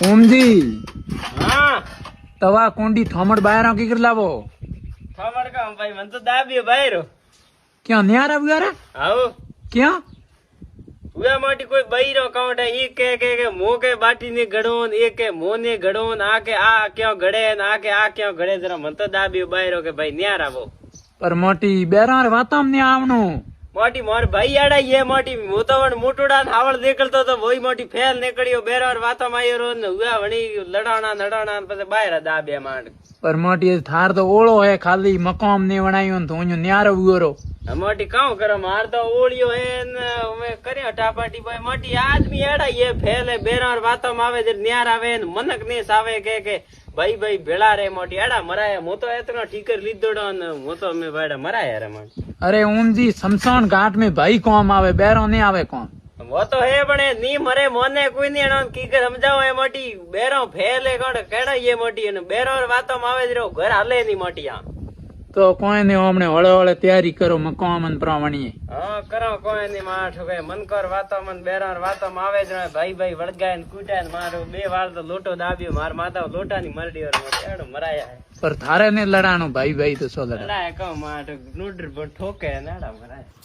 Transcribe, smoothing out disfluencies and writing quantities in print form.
ओमजी हाँ तवा कोंडी थोमड़ बाहर की कर लावो खबर का भाई मन तो दाबियो बाहर क्या न्यारा वगैरह आओ क्या वे माटी कोई बईरो काउंट है ई के मुंह के बाटी ने गड़ोन एक के मुंह ने गड़ोन आके आ क्यों गड़े न आके आ क्यों गड़े जरा मन तो दाबियो बाहर के भाई न्यारा वो पर मोटी बेरार वाताम ने आवनो मोटी मोर भाई आड़ा ये मोटी मु तो वन मोटोड़ा हावड़ निकलतो तो वही मोटी फेल निकलियो बेरार वाता मायो रो न हुआ वणी लड़ाना पछे बाहर दाबे मांड पर मोटी थार तो ओळो है खाली मकाम ने वणायो तो ओयो न्यारो वगोरो मोटी काउ करो मार तो ओलियो है न मैं करे टापाटी भाई मोटी आदमी एड़ा ये फेल है बेरार वाता में आवे न्यार आवे न मनक ने सावे के भाई भाई भेड़ा रे मोटी एड़ा मराया मु तो इतना ठीकर लीधोड़ो न मु तो मैं भाड़ा मराया रे मन अरे ओमजी शमशान घाट में भाई कौन आवे बेरो नहीं आवे कौन वो तो है बने नी मरे मोने कोई नहीं एनो की कर समझाओ है मोटी बेरो फेल है कोण केड़ा ये मोटी न बेरो वातो में आवे रो घर हाले नहीं मोटी आ तो कोई नहीं हमने हळे हळे तैयारी करो मकाम मन प्रमाणी हाँ करो कोई नहीं माठ के मन कर वातो मन बेरो वातो में आवे ज भाई भाई वड़गाय न कूटाय न मारो बे वार तो लोटो दाबियो मार माता लोटा नी मरडी और मोटी एड़ो मराया है पर थारे ने लड़ानो भाई भाई तो सो लड़ा लड़ा है को माठ नूडर पर ठोके नेड़ा मराया